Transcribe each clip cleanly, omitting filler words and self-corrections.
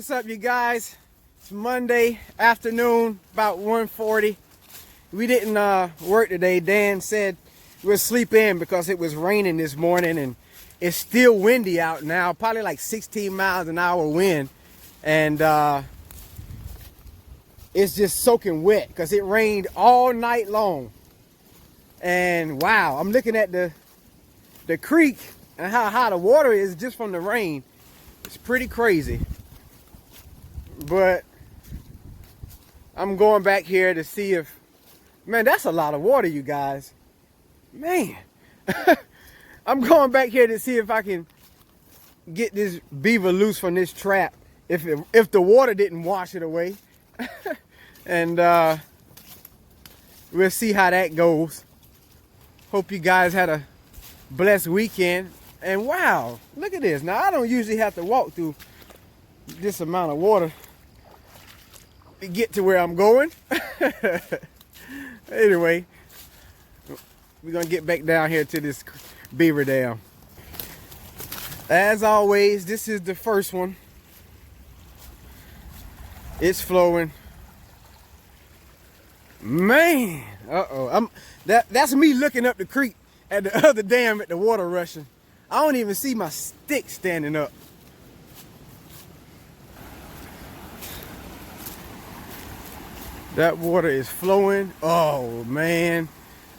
What's up, you guys? It's Monday afternoon, about 1:40. We didn't work today. Dan said we'll sleep in because it was raining this morning and it's still windy out now, probably like 16 miles an hour wind. And it's just soaking wet because it rained all night long. And wow, I'm looking at the creek and how high the water is just from the rain. It's pretty crazy. But I'm going back here to see if, man, that's a lot of water, you guys. Man, I'm going back here to see if I can get this beaver loose from this trap if the water didn't wash it away. And we'll see how that goes. Hope you guys had a blessed weekend. And wow, look at this. Now, I don't usually have to walk through this amount of water to get to where I'm going. Anyway, we're gonna get back down here to this beaver dam. As always, this is the first one. It's flowing. Man, that's me looking up the creek at the other dam at the water rushing. I don't even see my stick standing up. That water is flowing. Oh man,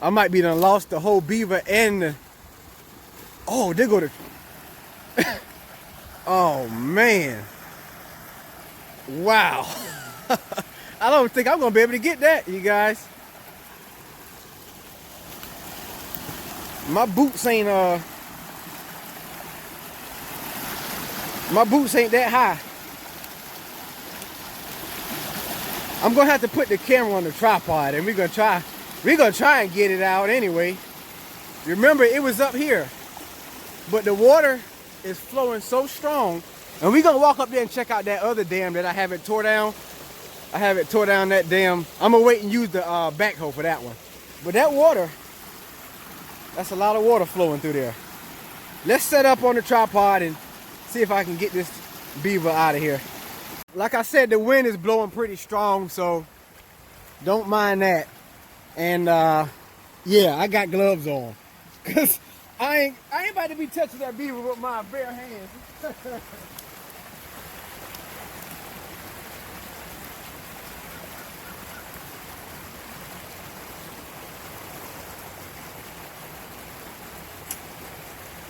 I might be done lost the whole beaver and the, oh, there go the, oh man, wow. I don't think I'm gonna be able to get that, you guys. My boots ain't that high. I'm gonna have to put the camera on the tripod and we're gonna try and get it out anyway. Remember, it was up here, but the water is flowing so strong. And we're gonna walk up there and check out that other dam that I haven't tore down. I haven't tore down that dam. I'm gonna wait and use the backhoe for that one. But that water, that's a lot of water flowing through there. Let's set up on the tripod and see if I can get this beaver out of here. Like I said, the wind is blowing pretty strong, so don't mind that. And yeah, I got gloves on, cause I ain't about to be touching that beaver with my bare hands.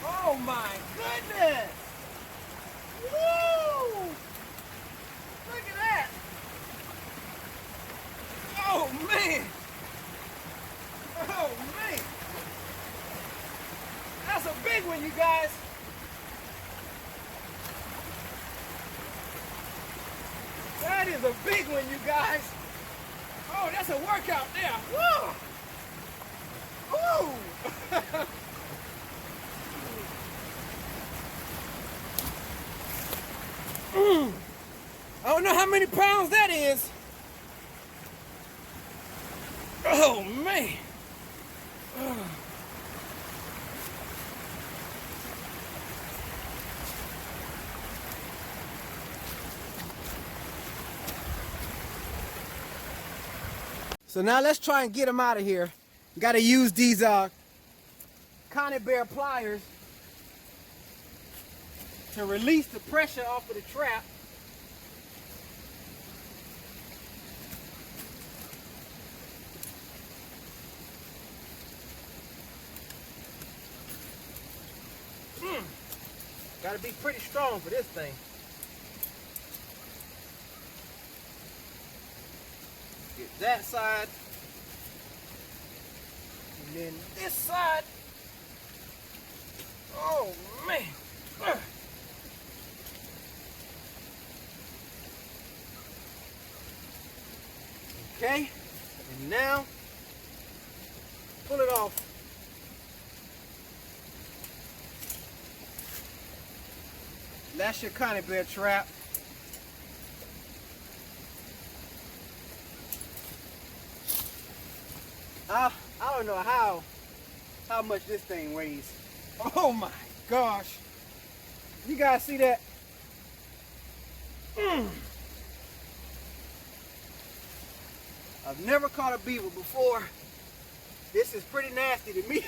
Oh my goodness! Woo! Look at that! Oh man! Oh man! That's a big one, you guys! That is a big one, you guys! Oh, that's a workout there! Woo! Woo! I don't know how many pounds that is. Oh man. So now let's try and get him out of here. Got to use these Connie Bear pliers to release the pressure off of the trap. Got to be pretty strong for this thing. Get that side. And then this side. Oh man. Okay, and now pull it off. That's your Connie Bear trap. I don't know how much this thing weighs. Oh my gosh. You guys see that? I've never caught a beaver before. This is pretty nasty to me.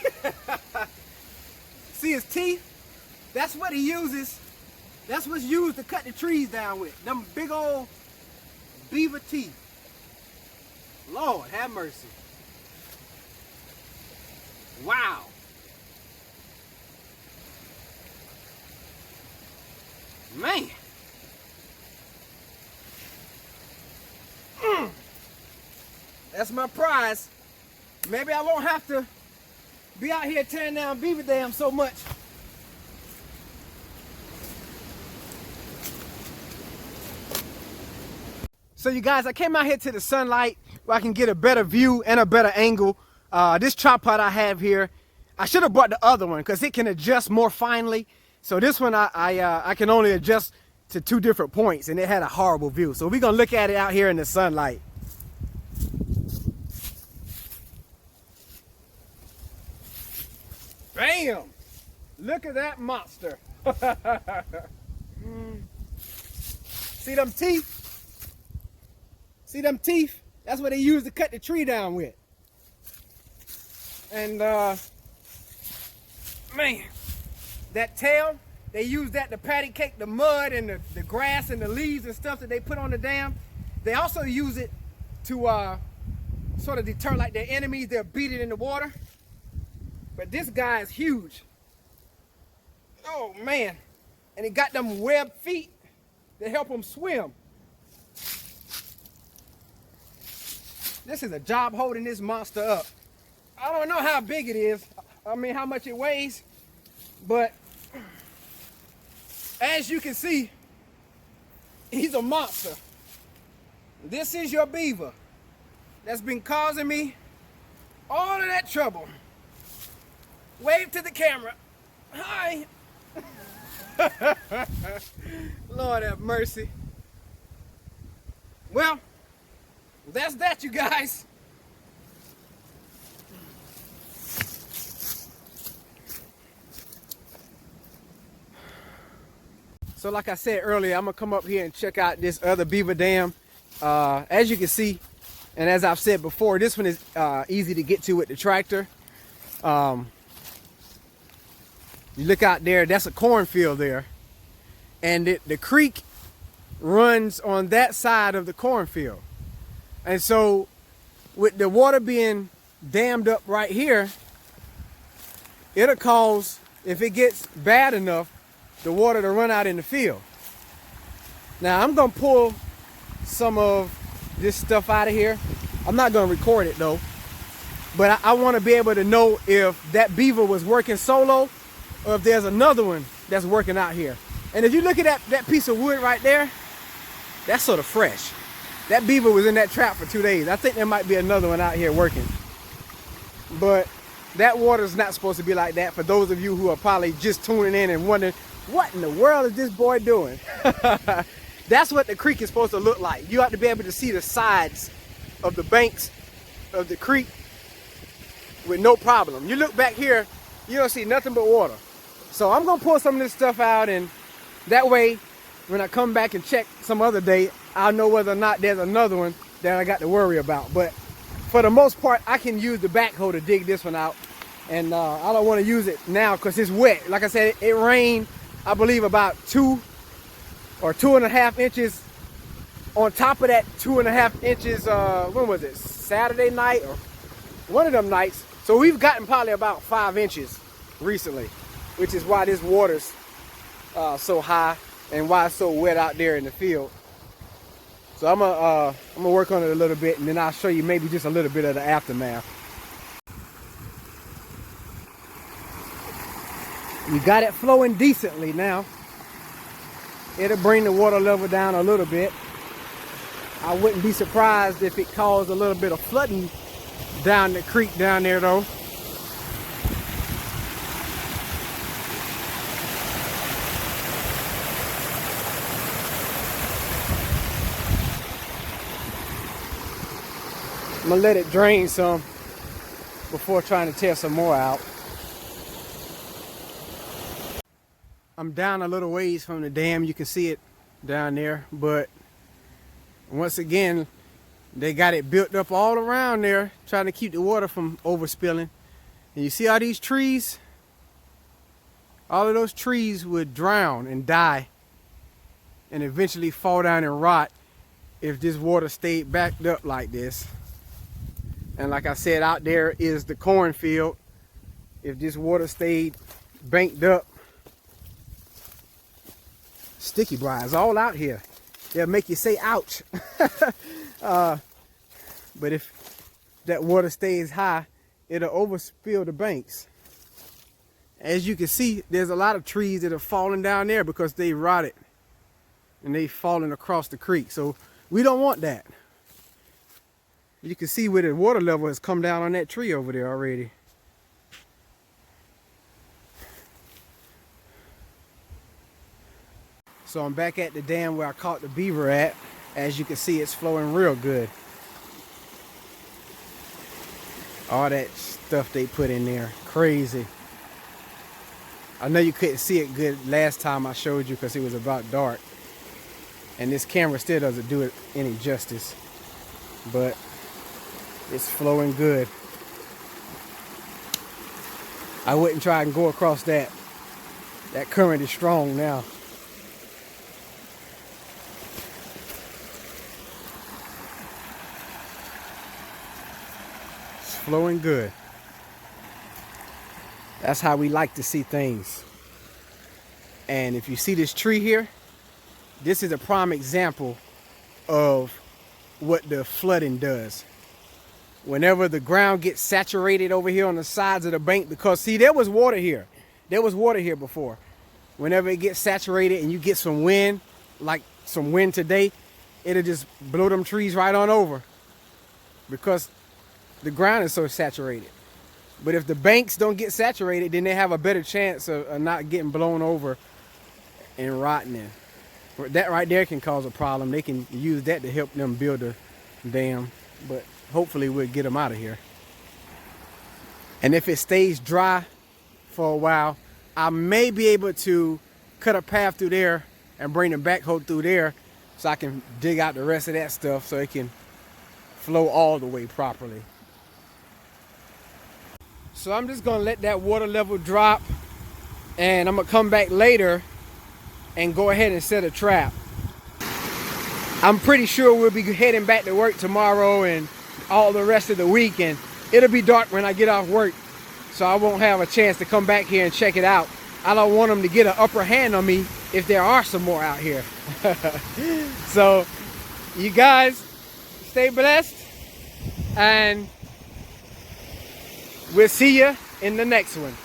See his teeth? That's what he uses. That's what's used to cut the trees down with. Them big old beaver teeth. Lord, have mercy. Wow. Man. That's my prize. Maybe I won't have to be out here tearing down beaver dam so much. So you guys, I came out here to the sunlight where I can get a better view and a better angle. This tripod I have here, I should have brought the other one because it can adjust more finely. So this one I can only adjust to 2 different points, and it had a horrible view. So we're gonna look at it out here in the sunlight. Bam! Look at that monster. See them teeth? See them teeth? That's what they use to cut the tree down with. And man, that tail, they use that to patty cake the mud and the grass and the leaves and stuff that they put on the dam. They also use it to sort of deter like their enemies. They'll beat it in the water. But this guy is huge. Oh man. And he got them webbed feet that help him swim. This is a job holding this monster up. I don't know how big it is. I mean, how much it weighs. But as you can see, he's a monster. This is your beaver that's been causing me all of that trouble. Wave to the camera. Hi. Lord have mercy. Well, that's that, you guys. So like I said earlier, I'm gonna come up here and check out this other beaver dam. As you can see, and as I've said before, this one is easy to get to with the tractor. You look out there, that's a cornfield there. And the creek runs on that side of the cornfield. And so with the water being dammed up right here, it'll cause, if it gets bad enough, the water to run out in the field. Now I'm gonna pull some of this stuff out of here. I'm not gonna record it though, but I wanna be able to know if that beaver was working solo or if there's another one that's working out here. And if you look at that piece of wood right there, that's sort of fresh. That beaver was in that trap for 2 days. I think there might be another one out here working. But that water's not supposed to be like that. For those of you who are probably just tuning in and wondering, what in the world is this boy doing? That's what the creek is supposed to look like. You have to be able to see the sides of the banks of the creek with no problem. You look back here, you don't see nothing but water. So I'm gonna pull some of this stuff out, and that way, when I come back and check some other day, I'll know whether or not there's another one that I got to worry about. But for the most part, I can use the backhoe to dig this one out. And I don't want to use it now because it's wet. Like I said, it rained, I believe, about 2 or 2.5 inches on top of that 2.5 inches, when was it? Saturday night or one of them nights. So we've gotten probably about 5 inches recently, which is why this water's so high and why it's so wet out there in the field. So I'm gonna work on it a little bit, and then I'll show you maybe just a little bit of the aftermath. You got it flowing decently now. It'll bring the water level down a little bit. I wouldn't be surprised if it caused a little bit of flooding down the creek down there though. I'm gonna let it drain some before trying to tear some more out. I'm down a little ways from the dam. You can see it down there, but once again, they got it built up all around there, trying to keep the water from overspilling. And you see all these trees? All of those trees would drown and die and eventually fall down and rot if this water stayed backed up like this. And like I said, out there is the cornfield. If this water stayed banked up, sticky briars all out here. They'll make you say ouch. But if that water stays high, it'll overspill the banks. As you can see, there's a lot of trees that are falling down there because they rotted and they falling across the creek. So we don't want that. You can see where the water level has come down on that tree over there already. So I'm back at the dam where I caught the beaver at. As you can see, it's flowing real good. All that stuff they put in there, crazy. I know you couldn't see it good last time I showed you because it was about dark. And this camera still doesn't do it any justice. But it's flowing good. I wouldn't try and go across that. That current is strong now. It's flowing good. That's how we like to see things. And if you see this tree here, this is a prime example of what the flooding does. Whenever the ground gets saturated over here on the sides of the bank, because see, there was water here. There was water here before. Whenever it gets saturated and you get some wind, like some wind today, it'll just blow them trees right on over because the ground is so saturated. But if the banks don't get saturated, then they have a better chance of not getting blown over and rotting. That right there can cause a problem. They can use that to help them build a dam, but hopefully we'll get them out of here. And if it stays dry for a while, I may be able to cut a path through there and bring the backhoe through there so I can dig out the rest of that stuff so it can flow all the way properly. So I'm just gonna let that water level drop and I'm gonna come back later and go ahead and set a trap. I'm pretty sure we'll be heading back to work tomorrow and all the rest of the week, and it'll be dark when I get off work, so I won't have a chance to come back here and check it out. I don't want them to get an upper hand on me if there are some more out here. So you guys stay blessed, and we'll see you in the next one.